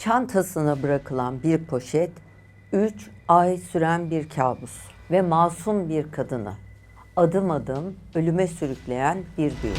Çantasına bırakılan bir poşet, 3 ay süren bir kabus ve masum bir kadını adım adım ölüme sürükleyen bir büyü.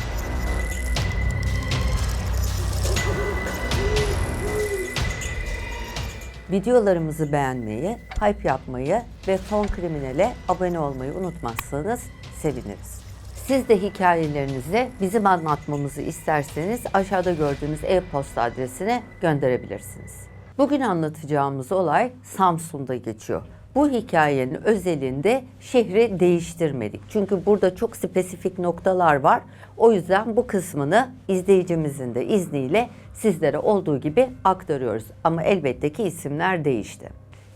Videolarımızı beğenmeyi, hype yapmayı ve Fon Kriminal'e abone olmayı unutmazsanız seviniriz. Siz de hikayelerinizi bizim anlatmamızı isterseniz aşağıda gördüğünüz e-posta adresine gönderebilirsiniz. Bugün anlatacağımız olay Samsun'da geçiyor. Bu hikayenin özelinde şehri değiştirmedik. Çünkü burada çok spesifik noktalar var. O yüzden bu kısmını izleyicimizin de izniyle sizlere olduğu gibi aktarıyoruz. Ama elbette ki isimler değişti.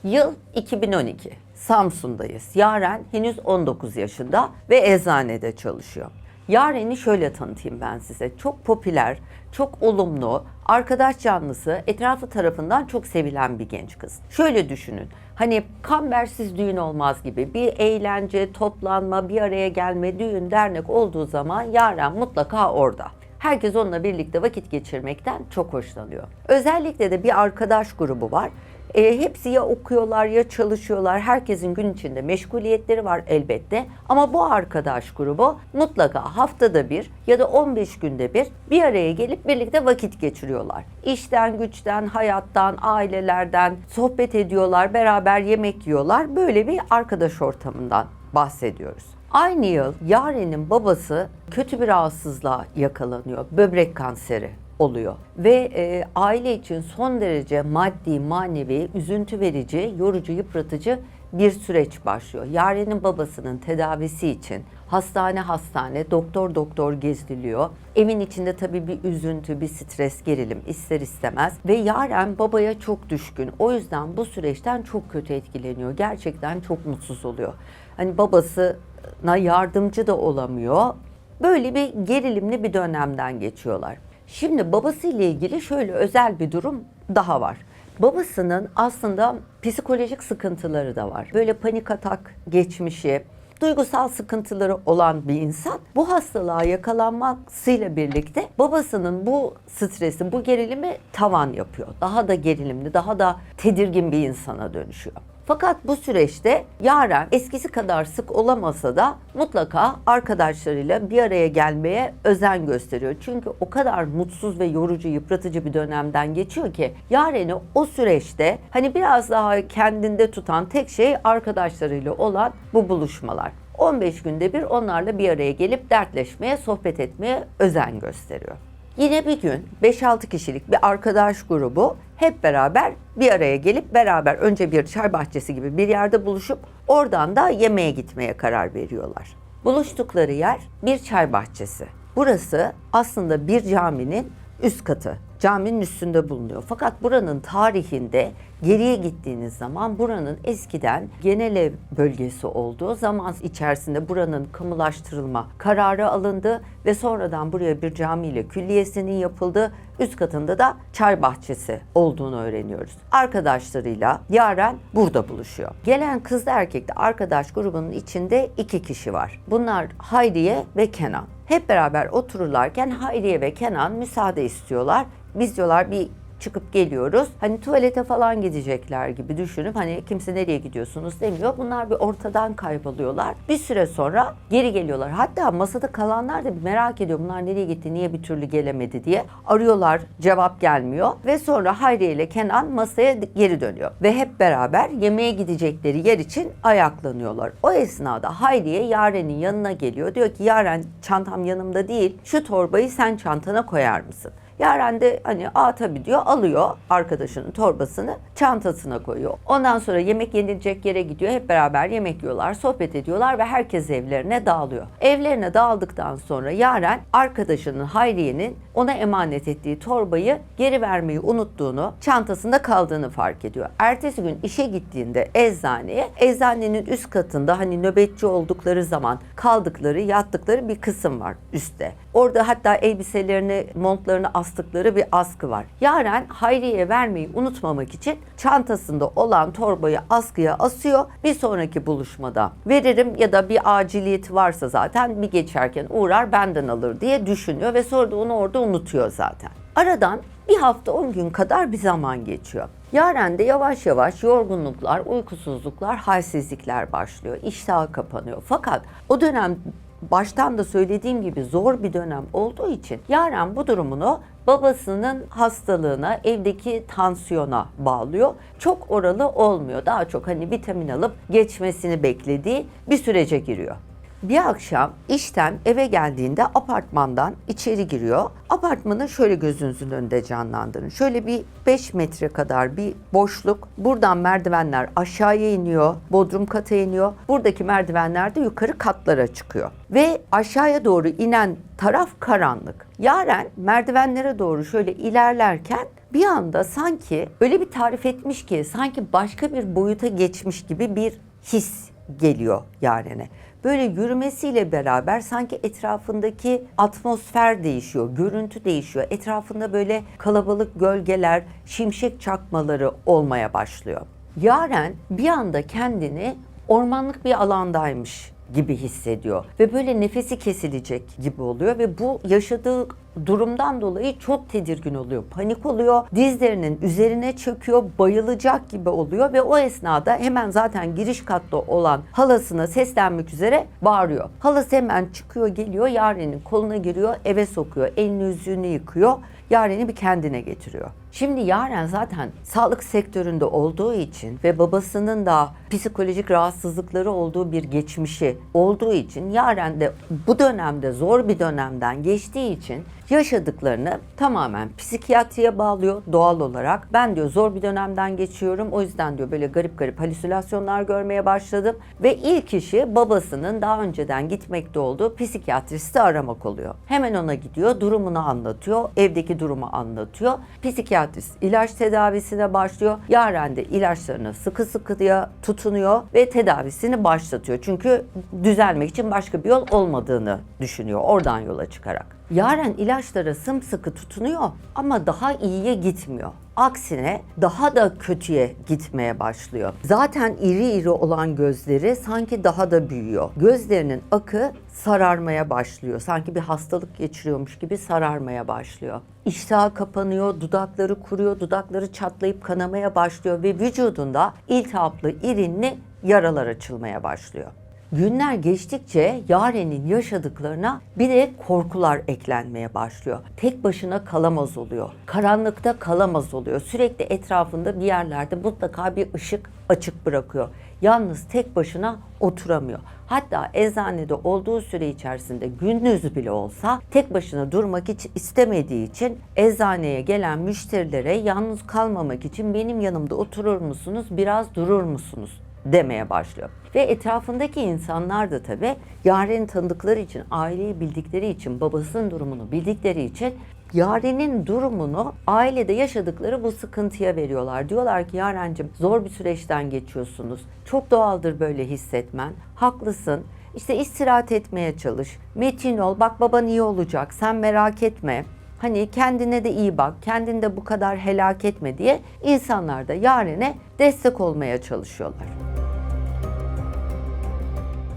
Yıl 2012. Samsun'dayız. Yaren henüz 19 yaşında ve eczanede çalışıyor. Yaren'i şöyle tanıtayım ben size. Çok popüler, çok olumlu, arkadaş canlısı, etrafı tarafından çok sevilen bir genç kız. Şöyle düşünün. Hani kambersiz düğün olmaz gibi bir eğlence, toplanma, bir araya gelme, düğün, dernek olduğu zaman Yaren mutlaka orada. Herkes onunla birlikte vakit geçirmekten çok hoşlanıyor. Özellikle de bir arkadaş grubu var. Hepsi ya okuyorlar ya çalışıyorlar. Herkesin gün içinde meşguliyetleri var elbette. Ama bu arkadaş grubu mutlaka haftada bir ya da 15 günde bir araya gelip birlikte vakit geçiriyorlar. İşten, güçten, hayattan, ailelerden sohbet ediyorlar, beraber yemek yiyorlar. Böyle bir arkadaş ortamından bahsediyoruz. Aynı yıl Yaren'in babası kötü bir rahatsızlığa yakalanıyor. Böbrek kanseri oluyor. Ve aile için son derece maddi, manevi, üzüntü verici, yorucu, yıpratıcı bir süreç başlıyor. Yaren'in babasının tedavisi için hastane, doktor gezdiriliyor. Evin içinde tabii bir üzüntü, bir stres, gerilim ister istemez. Ve Yaren babaya çok düşkün. O yüzden bu süreçten çok kötü etkileniyor. Gerçekten çok mutsuz oluyor. Hani babasına yardımcı da olamıyor. Böyle bir gerilimli bir dönemden geçiyorlar. Şimdi babasıyla ilgili şöyle özel bir durum daha var. Babasının aslında psikolojik sıkıntıları da var. Böyle panik atak geçmişi, duygusal sıkıntıları olan bir insan bu hastalığa yakalanmasıyla birlikte babasının bu stresi, bu gerilimi tavan yapıyor. Daha da gerilimli, daha da tedirgin bir insana dönüşüyor. Fakat bu süreçte Yaren eskisi kadar sık olamasa da mutlaka arkadaşlarıyla bir araya gelmeye özen gösteriyor. Çünkü o kadar mutsuz ve yorucu, yıpratıcı bir dönemden geçiyor ki Yaren'i o süreçte hani biraz daha kendinde tutan tek şey arkadaşlarıyla olan bu buluşmalar. 15 günde bir onlarla bir araya gelip dertleşmeye, sohbet etmeye özen gösteriyor. Yine bir gün 5-6 kişilik bir arkadaş grubu hep beraber bir araya gelip beraber önce bir çay bahçesi gibi bir yerde buluşup oradan da yemeğe gitmeye karar veriyorlar. Buluştukları yer bir çay bahçesi. Burası aslında bir caminin üst katı. Caminin üstünde bulunuyor. Fakat buranın tarihinde geriye gittiğiniz zaman buranın eskiden genel ev bölgesi olduğu, zaman içerisinde buranın kamulaştırılma kararı alındı ve sonradan buraya bir camiyle külliyesinin yapıldığı, üst katında da çay bahçesi olduğunu öğreniyoruz. Arkadaşlarıyla Yaren burada buluşuyor. Gelen kızlı erkekli arkadaş grubunun içinde 2 kişi var. Bunlar Hayriye ve Kenan. Hep beraber otururlarken Hayriye ve Kenan müsaade istiyorlar. Biz diyorlar bir çıkıp geliyoruz. Hani tuvalete falan gidecekler gibi düşünüp hani kimse nereye gidiyorsunuz demiyor. Bunlar bir ortadan kayboluyorlar. Bir süre sonra geri geliyorlar. Hatta masada kalanlar da bir merak ediyor. Bunlar nereye gitti, niye bir türlü gelemedi diye. Arıyorlar, cevap gelmiyor. Ve sonra Hayriye ile Kenan masaya geri dönüyor. Ve hep beraber yemeğe gidecekleri yer için ayaklanıyorlar. O esnada Hayriye Yaren'in yanına geliyor. Diyor ki Yaren, çantam yanımda değil. Şu torbayı sen çantana koyar mısın? Yaren de hani tabii diyor, alıyor arkadaşının torbasını çantasına koyuyor. Ondan sonra yemek yenilecek yere gidiyor. Hep beraber yemek yiyorlar, sohbet ediyorlar ve herkes evlerine dağılıyor. Evlerine dağıldıktan sonra Yaren arkadaşının Hayriye'nin ona emanet ettiği torbayı geri vermeyi unuttuğunu, çantasında kaldığını fark ediyor. Ertesi gün işe gittiğinde eczanenin üst katında hani nöbetçi oldukları zaman kaldıkları, yattıkları bir kısım var üstte. Orada hatta elbiselerini, montlarını astıkları bir askı var. Yaren Hayriye'ye vermeyi unutmamak için çantasında olan torbayı askıya asıyor. Bir sonraki buluşmada veririm ya da bir aciliyeti varsa zaten bir geçerken uğrar benden alır diye düşünüyor ve sonra da onu orada unutuyor zaten. Aradan bir hafta 10 gün kadar bir zaman geçiyor. Yaren'de yavaş yavaş yorgunluklar, uykusuzluklar, halsizlikler başlıyor. İştahı kapanıyor. Fakat o dönem baştan da söylediğim gibi zor bir dönem olduğu için Yaren bu durumunu babasının hastalığına, evdeki tansiyona bağlıyor. Çok oralı olmuyor. Daha çok hani vitamin alıp geçmesini beklediği bir sürece giriyor. Bir akşam işten eve geldiğinde apartmandan içeri giriyor. Apartmanı şöyle gözünüzün önünde canlandırın. Şöyle bir 5 metre kadar bir boşluk. Buradan merdivenler aşağıya iniyor. Bodrum kata iniyor. Buradaki merdivenler de yukarı katlara çıkıyor. Ve aşağıya doğru inen taraf karanlık. Yaren merdivenlere doğru şöyle ilerlerken bir anda sanki öyle bir tarif etmiş ki sanki başka bir boyuta geçmiş gibi bir his geliyor Yaren'e. Böyle yürümesiyle beraber sanki etrafındaki atmosfer değişiyor, görüntü değişiyor. Etrafında böyle kalabalık gölgeler, şimşek çakmaları olmaya başlıyor. Yaren bir anda kendini ormanlık bir alandaymış gibi hissediyor ve böyle nefesi kesilecek gibi oluyor ve bu yaşadığı durumdan dolayı çok tedirgin oluyor, panik oluyor, dizlerinin üzerine çöküyor, bayılacak gibi oluyor ve o esnada hemen zaten giriş katta olan halasına seslenmek üzere bağırıyor. Halası hemen çıkıyor, geliyor, Yaren'in koluna giriyor, eve sokuyor, elini yüzünü yıkıyor, Yaren'i bir kendine getiriyor. Şimdi Yaren zaten sağlık sektöründe olduğu için ve babasının da psikolojik rahatsızlıkları olduğu bir geçmişi olduğu için Yaren de bu dönemde zor bir dönemden geçtiği için yaşadıklarını tamamen psikiyatriye bağlıyor doğal olarak. Ben diyor zor bir dönemden geçiyorum. O yüzden diyor böyle garip garip halüsinasyonlar görmeye başladım. Ve ilk işi babasının daha önceden gitmekte olduğu psikiyatristi aramak oluyor. Hemen ona gidiyor, durumunu anlatıyor, evdeki durumu anlatıyor. Psikiyatrist ilaç tedavisine başlıyor. Yaren de ilaçlarına sıkı sıkıya tutunuyor ve tedavisini başlatıyor. Çünkü düzelmek için başka bir yol olmadığını düşünüyor oradan yola çıkarak. Yaren ilaçlara sımsıkı tutunuyor ama daha iyiye gitmiyor. Aksine daha da kötüye gitmeye başlıyor. Zaten iri iri olan gözleri sanki daha da büyüyor. Gözlerinin akı sararmaya başlıyor. Sanki bir hastalık geçiriyormuş gibi sararmaya başlıyor. İştahı kapanıyor, dudakları kuruyor, dudakları çatlayıp kanamaya başlıyor ve vücudunda iltihaplı, irinli yaralar açılmaya başlıyor. Günler geçtikçe Yaren'in yaşadıklarına bir de korkular eklenmeye başlıyor. Tek başına kalamaz oluyor. Karanlıkta kalamaz oluyor. Sürekli etrafında bir yerlerde mutlaka bir ışık açık bırakıyor. Yalnız tek başına oturamıyor. Hatta eczanede olduğu süre içerisinde gündüz bile olsa tek başına durmak hiç istemediği için eczaneye gelen müşterilere yalnız kalmamak için benim yanımda oturur musunuz, biraz durur musunuz demeye başlıyor. Ve etrafındaki insanlar da tabii Yaren'i tanıdıkları için, aileyi bildikleri için, babasının durumunu bildikleri için Yaren'in durumunu ailede yaşadıkları bu sıkıntıya veriyorlar. Diyorlar ki Yaren'cim zor bir süreçten geçiyorsunuz. Çok doğaldır böyle hissetmen. Haklısın. İşte istirahat etmeye çalış. Metin ol. Bak baban iyi olacak. Sen merak etme. Hani kendine de iyi bak. Kendini de bu kadar helak etme diye insanlar da Yaren'e destek olmaya çalışıyorlar.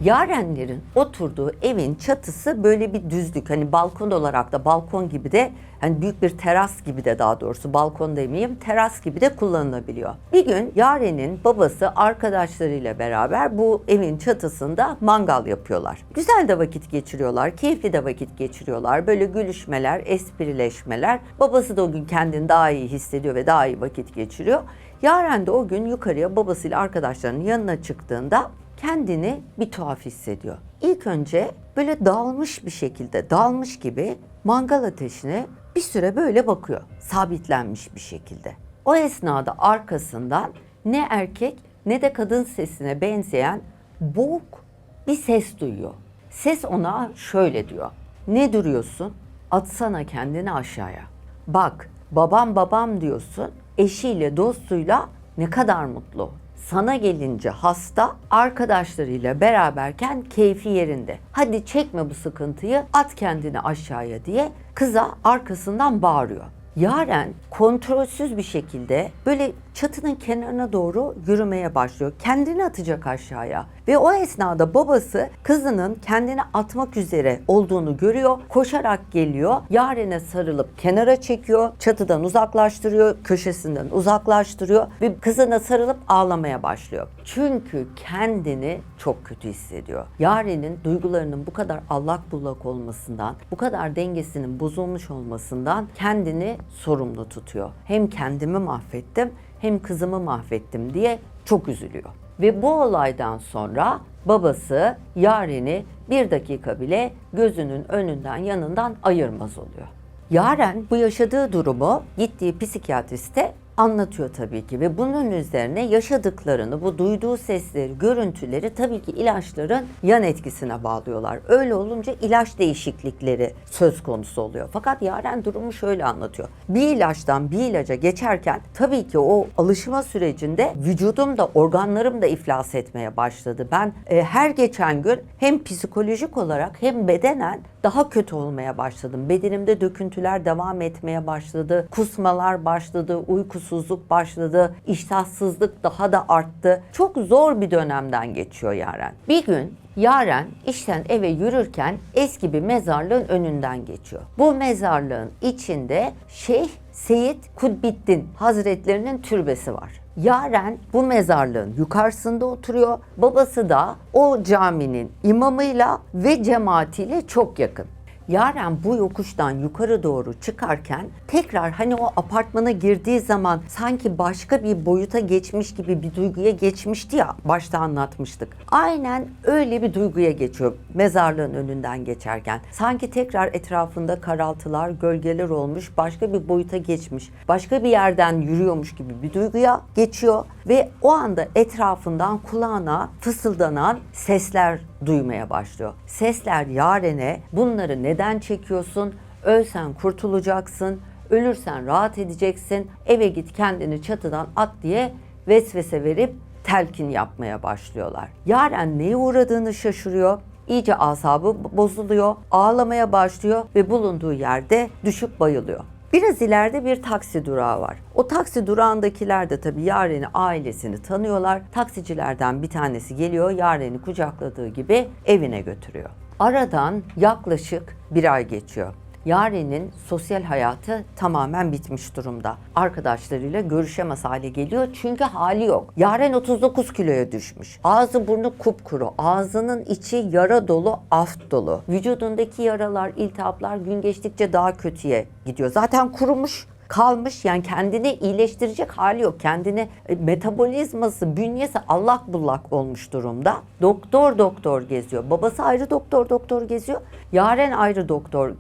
Yarenlerin oturduğu evin çatısı böyle bir düzlük. Hani balkon olarak da balkon gibi de hani büyük bir teras gibi de daha doğrusu balkon demeyeyim teras gibi de kullanılabiliyor. Bir gün Yaren'in babası arkadaşlarıyla beraber bu evin çatısında mangal yapıyorlar. Güzel de vakit geçiriyorlar, keyifli de vakit geçiriyorlar. Böyle gülüşmeler, esprileşmeler. Babası da o gün kendini daha iyi hissediyor ve daha iyi vakit geçiriyor. Yaren de o gün yukarıya babasıyla arkadaşlarının yanına çıktığında kendini bir tuhaf hissediyor. İlk önce böyle dalmış bir şekilde, dalmış gibi mangal ateşine bir süre böyle bakıyor. Sabitlenmiş bir şekilde. O esnada arkasından ne erkek ne de kadın sesine benzeyen boğuk bir ses duyuyor. Ses ona şöyle diyor. Ne duruyorsun? Atsana kendini aşağıya. Bak babam babam diyorsun. Eşiyle dostuyla ne kadar mutlu. Sana gelince hasta, arkadaşlarıyla beraberken keyfi yerinde. Hadi çekme bu sıkıntıyı, at kendini aşağıya diye kıza arkasından bağırıyor. Yaren kontrolsüz bir şekilde böyle çatının kenarına doğru yürümeye başlıyor. Kendini atacak aşağıya. Ve o esnada babası kızının kendini atmak üzere olduğunu görüyor. Koşarak geliyor. Yaren'e sarılıp kenara çekiyor. Çatıdan uzaklaştırıyor. Köşesinden uzaklaştırıyor. Ve kızına sarılıp ağlamaya başlıyor. Çünkü kendini çok kötü hissediyor. Yaren'in duygularının bu kadar allak bullak olmasından, bu kadar dengesinin bozulmuş olmasından kendini sorumlu tutuyor. Hem kendimi mahvettim hem kızımı mahvettim diye çok üzülüyor. Ve bu olaydan sonra babası Yaren'i bir dakika bile gözünün önünden yanından ayırmaz oluyor. Yaren bu yaşadığı durumu gittiği psikiyatriste anlatıyor tabii ki ve bunun üzerine yaşadıklarını, bu duyduğu sesleri, görüntüleri tabii ki ilaçların yan etkisine bağlıyorlar. Öyle olunca ilaç değişiklikleri söz konusu oluyor. Fakat Yaren durumu şöyle anlatıyor. Bir ilaçtan bir ilaca geçerken tabii ki o alışma sürecinde vücudum da organlarım da iflas etmeye başladı. Ben her geçen gün hem psikolojik olarak hem bedenen daha kötü olmaya başladım. Bedenimde döküntüler devam etmeye başladı. Kusmalar başladı, uykusuzluk başladı, iştahsızlık daha da arttı. Çok zor bir dönemden geçiyor Yaren. Bir gün Yaren işten eve yürürken eski bir mezarlığın önünden geçiyor. Bu mezarlığın içinde Şeyh Seyyid Kutbettin Hazretlerinin türbesi var. Yaren bu mezarlığın yukarısında oturuyor. Babası da o caminin imamıyla ve cemaatiyle çok yakın. Yaren bu yokuştan yukarı doğru çıkarken tekrar hani o apartmana girdiği zaman sanki başka bir boyuta geçmiş gibi bir duyguya geçmişti ya, başta anlatmıştık. Aynen öyle bir duyguya geçiyor mezarlığın önünden geçerken. Sanki tekrar etrafında karaltılar, gölgeler olmuş, başka bir boyuta geçmiş, başka bir yerden yürüyormuş gibi bir duyguya geçiyor ve o anda etrafından kulağına fısıldanan sesler duymaya başlıyor. Sesler Yaren'e bunları neden çekiyorsun? Ölsen kurtulacaksın, ölürsen rahat edeceksin, eve git kendini çatıdan at diye vesvese verip telkin yapmaya başlıyorlar. Yaren neye uğradığını şaşırıyor. İyice asabı bozuluyor, ağlamaya başlıyor ve bulunduğu yerde düşüp bayılıyor. Biraz ileride bir taksi durağı var. O taksi durağındakiler de tabii Yaren'i, ailesini tanıyorlar. Taksicilerden bir tanesi geliyor, Yaren'i kucakladığı gibi evine götürüyor. Aradan yaklaşık bir ay geçiyor. Yaren'in sosyal hayatı tamamen bitmiş durumda. Arkadaşlarıyla görüşemez hale geliyor çünkü hali yok. Yaren 39 kiloya düşmüş. Ağzı burnu kupkuru, ağzının içi yara dolu, aft dolu. Vücudundaki yaralar, iltihaplar gün geçtikçe daha kötüye gidiyor. Zaten kurumuş, kalmış, yani kendini iyileştirecek hali yok. Kendini metabolizması, bünyesi allak bullak olmuş durumda. Doktor geziyor. Babası ayrı doktor geziyor. Yaren ayrı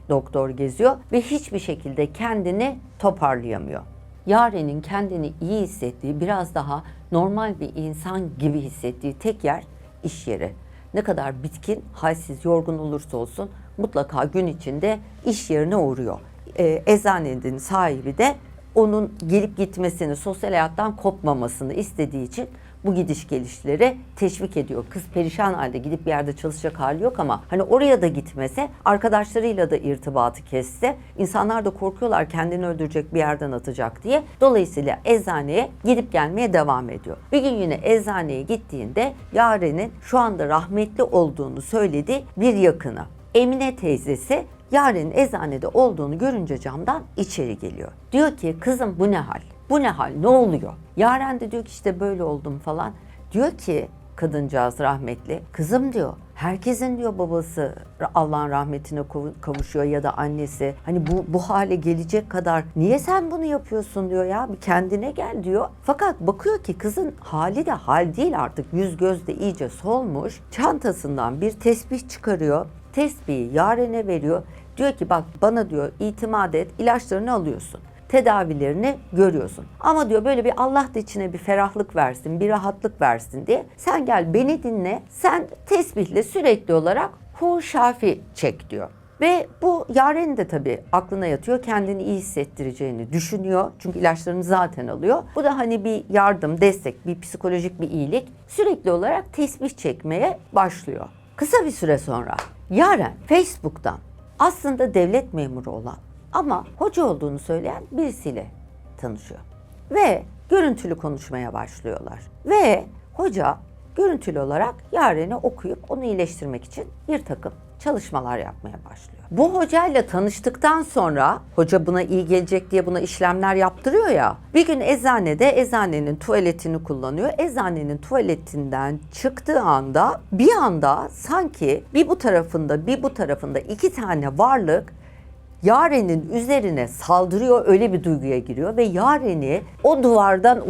doktor geziyor ve hiçbir şekilde kendini toparlayamıyor. Yaren'in kendini iyi hissettiği, biraz daha normal bir insan gibi hissettiği tek yer iş yeri. Ne kadar bitkin, halsiz, yorgun olursa olsun mutlaka gün içinde iş yerine uğruyor. Eczanenin sahibi de onun gelip gitmesini, sosyal hayattan kopmamasını istediği için bu gidiş gelişleri teşvik ediyor. Kız perişan halde, gidip bir yerde çalışacak hali yok ama hani oraya da gitmese, arkadaşlarıyla da irtibatı kesse, insanlar da korkuyorlar kendini öldürecek, bir yerden atacak diye. Dolayısıyla eczaneye gidip gelmeye devam ediyor. Bir gün yine eczaneye gittiğinde Yaren'in şu anda rahmetli olduğunu söylediği bir yakını, Emine teyzesi, Yaren'in eczanede olduğunu görünce camdan içeri geliyor. Diyor ki kızım bu ne hal? Bu ne hal? Ne oluyor? Yaren de diyor ki işte böyle oldum falan. Diyor ki kadıncağız rahmetli, kızım diyor, herkesin diyor babası Allah'ın rahmetine kavuşuyor ya da annesi. Hani bu hale gelecek kadar niye sen bunu yapıyorsun diyor ya, bir kendine gel diyor. Fakat bakıyor ki kızın hali de hal değil artık, yüz göz de iyice solmuş. Çantasından bir tesbih çıkarıyor. Tesbihi Yaren'e veriyor. Diyor ki bak bana diyor itimat et, ilaçlarını alıyorsun, tedavilerini görüyorsun. Ama diyor böyle bir Allah da içine bir ferahlık versin, bir rahatlık versin diye sen gel beni dinle, sen tesbihle sürekli olarak hu şafi çek diyor. Ve bu Yaren'in de tabii aklına yatıyor, kendini iyi hissettireceğini düşünüyor. Çünkü ilaçlarını zaten alıyor. Bu da hani bir yardım, destek, bir psikolojik bir iyilik. Sürekli olarak tesbih çekmeye başlıyor. Kısa bir süre sonra Yaren Facebook'tan aslında devlet memuru olan ama hoca olduğunu söyleyen birisiyle tanışıyor. Ve görüntülü konuşmaya başlıyorlar. Ve hoca görüntülü olarak Yaren'i okuyup onu iyileştirmek için bir takım çalışmalar yapmaya başlıyor. Bu hocayla tanıştıktan sonra hoca buna iyi gelecek diye buna işlemler yaptırıyor ya. Bir gün eczanenin tuvaletini kullanıyor. Eczanenin tuvaletinden çıktığı anda bir anda sanki bir bu tarafında iki tane varlık Yaren'in üzerine saldırıyor, öyle bir duyguya giriyor ve Yaren'i o duvardan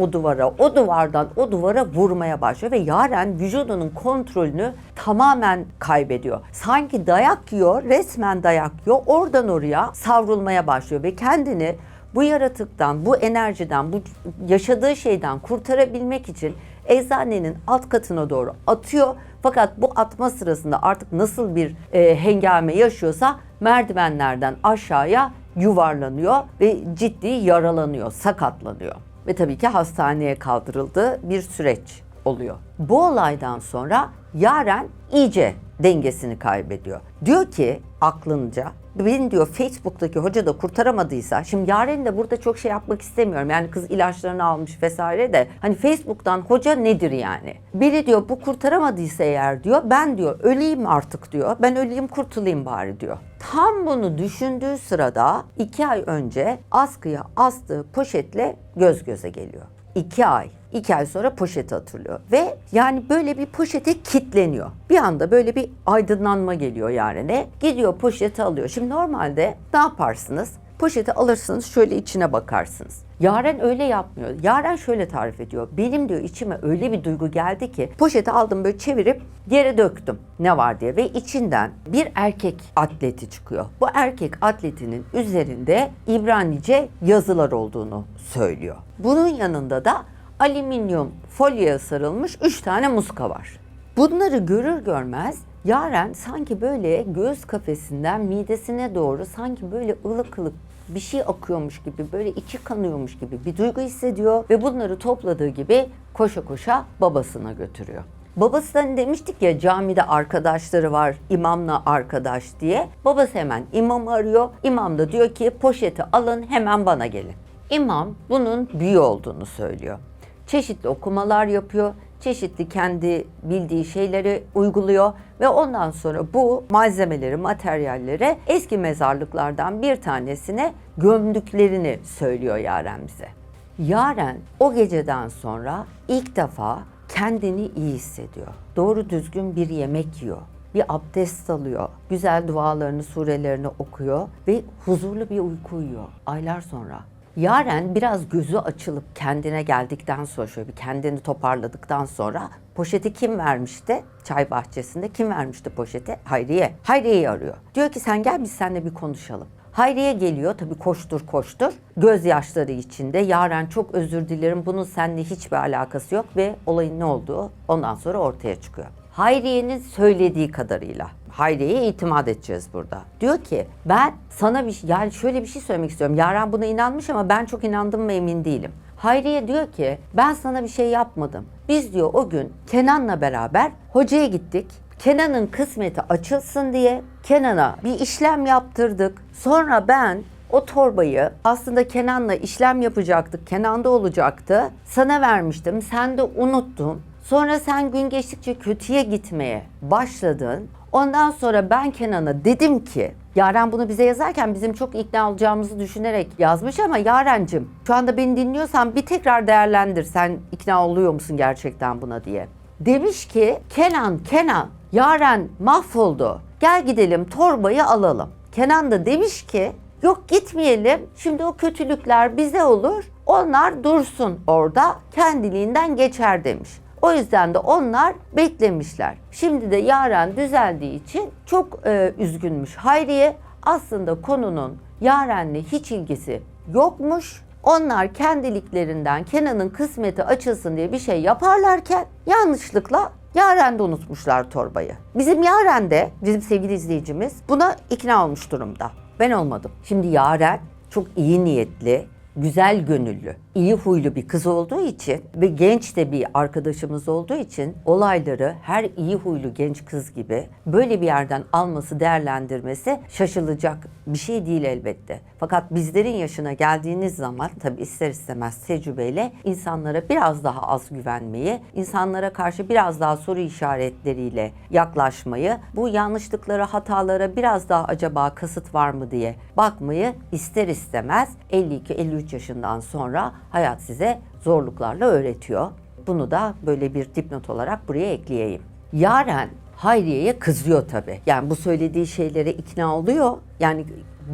o duvara vurmaya başlıyor ve Yaren vücudunun kontrolünü tamamen kaybediyor. Sanki dayak yiyor, resmen dayak yiyor, oradan oraya savrulmaya başlıyor ve kendini bu yaratıktan, bu enerjiden, bu yaşadığı şeyden kurtarabilmek için eczanenin alt katına doğru atıyor. Fakat bu atma sırasında artık nasıl bir hengame yaşıyorsa merdivenlerden aşağıya yuvarlanıyor ve ciddi yaralanıyor, sakatlanıyor. Ve tabii ki hastaneye kaldırıldığı bir süreç oluyor. Bu olaydan sonra Yaren iyice dengesini kaybediyor. Diyor ki aklınca, beni diyor Facebook'taki hoca da kurtaramadıysa, şimdi Yaren'i de burada çok şey yapmak istemiyorum. Yani kız ilaçlarını almış vesaire de hani Facebook'tan hoca nedir yani? Biri diyor bu kurtaramadıysa eğer diyor ben diyor öleyim artık diyor. Ben öleyim kurtulayım bari diyor. Tam bunu düşündüğü sırada 2 ay önce askıya astığı poşetle göz göze geliyor. 2 ay. 2 ay sonra poşeti hatırlıyor ve yani böyle bir poşete kilitleniyor. Bir anda böyle bir aydınlanma geliyor Yaren'e. Gidiyor poşeti alıyor. Şimdi normalde ne yaparsınız? Poşeti alırsınız, şöyle içine bakarsınız. Yaren öyle yapmıyor. Yaren şöyle tarif ediyor. Benim diyor içime öyle bir duygu geldi ki poşeti aldım böyle çevirip yere döktüm ne var diye ve içinden bir erkek atleti çıkıyor. Bu erkek atletinin üzerinde İbranice yazılar olduğunu söylüyor. Bunun yanında da alüminyum folyoya sarılmış 3 tane muska var. Bunları görür görmez Yaren sanki böyle göğüs kafesinden midesine doğru sanki böyle ılık ılık bir şey akıyormuş gibi, böyle içi kanıyormuş gibi bir duygu hissediyor ve bunları topladığı gibi koşa koşa babasına götürüyor. Babası da demiştik ya camide arkadaşları var, imamla arkadaş diye. Babası hemen imamı arıyor. İmam da diyor ki poşeti alın hemen bana gelin. İmam bunun büyü olduğunu söylüyor. Çeşitli okumalar yapıyor, çeşitli kendi bildiği şeyleri uyguluyor ve ondan sonra bu malzemeleri, materyalleri eski mezarlıklardan bir tanesine gömdüklerini söylüyor Yaren bize. Yaren o geceden sonra ilk defa kendini iyi hissediyor. Doğru düzgün bir yemek yiyor. Bir abdest alıyor, güzel dualarını, surelerini okuyor ve huzurlu bir uyku uyuyor aylar sonra. Yaren biraz gözü açılıp kendine geldikten sonra, şöyle bir kendini toparladıktan sonra poşeti kim vermişti? Çay bahçesinde kim vermişti poşeti? Hayriye. Hayriye'yi arıyor. Diyor ki sen gel biz seninle bir konuşalım. Hayriye geliyor tabii koştur. Gözyaşları içinde. Yaren çok özür dilerim bunun seninle hiçbir alakası yok ve olayın ne olduğu ondan sonra ortaya çıkıyor. Hayriye'nin söylediği kadarıyla. Hayriye'ye itimat edeceğiz burada. Diyor ki ben sana yani şöyle bir şey söylemek istiyorum. Yaren buna inanmış ama ben çok inandım mı emin değilim. Hayriye diyor ki ben sana bir şey yapmadım. Biz diyor o gün Kenan'la beraber hocaya gittik. Kenan'ın kısmeti açılsın diye Kenan'a bir işlem yaptırdık. Sonra ben o torbayı aslında Kenan'la işlem yapacaktık. Kenan'da olacaktı. Sana vermiştim. Sen de unuttun. Sonra sen gün geçtikçe kötüye gitmeye başladın. Ondan sonra ben Kenan'a dedim ki, Yaren bunu bize yazarken bizim çok ikna olacağımızı düşünerek yazmış ama Yarencim şu anda beni dinliyorsan bir tekrar değerlendir. Sen ikna oluyor musun gerçekten buna diye. Demiş ki Kenan Yaren mahvoldu. Gel gidelim torbayı alalım. Kenan da demiş ki yok gitmeyelim. Şimdi o kötülükler bize olur. Onlar dursun orada kendiliğinden geçer demiş. O yüzden de onlar beklemişler. Şimdi de Yaren düzeldiği için çok üzgünmüş Hayriye. Aslında konunun Yaren'le hiç ilgisi yokmuş. Onlar kendiliklerinden Kenan'ın kısmeti açılsın diye bir şey yaparlarken yanlışlıkla Yaren'de unutmuşlar torbayı. Bizim Yaren de, bizim sevgili izleyicimiz buna ikna olmuş durumda. Ben olmadım. Şimdi Yaren çok iyi niyetli, güzel gönüllü iyi huylu bir kız olduğu için ve genç de bir arkadaşımız olduğu için olayları her iyi huylu genç kız gibi böyle bir yerden alması, değerlendirmesi şaşılacak bir şey değil elbette. Fakat bizlerin yaşına geldiğiniz zaman tabii ister istemez tecrübeyle insanlara biraz daha az güvenmeyi, insanlara karşı biraz daha soru işaretleriyle yaklaşmayı, bu yanlışlıklara, hatalara biraz daha acaba kasıt var mı diye bakmayı ister istemez 52-53 yaşından sonra hayat size zorluklarla öğretiyor. Bunu da böyle bir dipnot olarak buraya ekleyeyim. Yaren Hayriye'ye kızıyor tabii. Yani bu söylediği şeylere ikna oluyor. Yani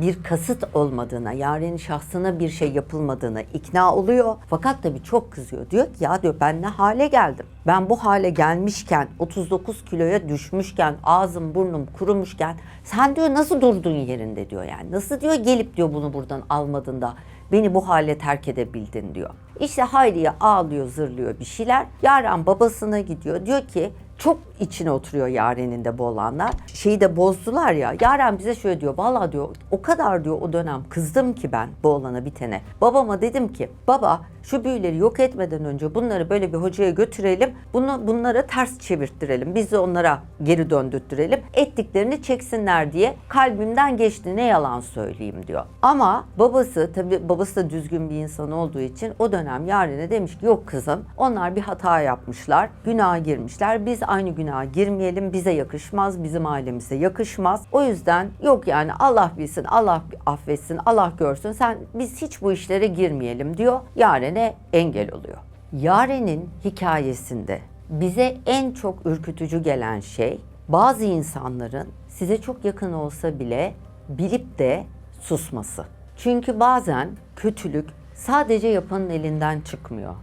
bir kasıt olmadığına, Yaren'in şahsına bir şey yapılmadığına ikna oluyor. Fakat tabii çok kızıyor. Diyor ki ya diyor ben ne hale geldim? Ben bu hale gelmişken, 39 kiloya düşmüşken, ağzım burnum kurumuşken sen diyor nasıl durdun yerinde diyor yani. Nasıl diyor gelip diyor bunu buradan almadın da beni bu hale terk edebildin diyor. İşte Hayriye ağlıyor, zırlıyor bir şeyler. Yaren babasına gidiyor. Diyor ki çok içine oturuyor Yaren'in de bu olanlar. Şeyi de bozdular ya. Yaren bize şöyle diyor. Vallahi diyor o kadar diyor o dönem kızdım ki ben bu olana bitene. Babama dedim ki baba şu büyüleri yok etmeden önce bunları böyle bir hocaya götürelim. Bunları ters çevirttirelim. Biz de onlara geri döndürttürelim. Ettiklerini çeksinler diye kalbimden geçti ne yalan söyleyeyim diyor. Ama babası tabii babası da düzgün bir insan olduğu için o dönem Yaren'e demiş ki yok kızım onlar bir hata yapmışlar. Günaha girmişler. Biz aynı günaha girmeyelim. Bize yakışmaz. Bizim ailemize yakışmaz. O yüzden yok yani Allah bilsin, Allah affetsin, Allah görsün. Biz hiç bu işlere girmeyelim diyor. Yaren'e engel oluyor. Yaren'in hikayesinde bize en çok ürkütücü gelen şey bazı insanların size çok yakın olsa bile bilip de susması. Çünkü bazen kötülük sadece yapanın elinden çıkmıyor.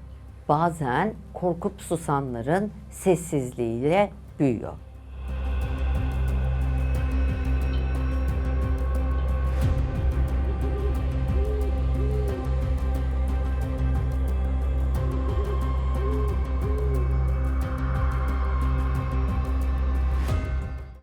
Bazen korkup susanların sessizliğiyle büyüyor.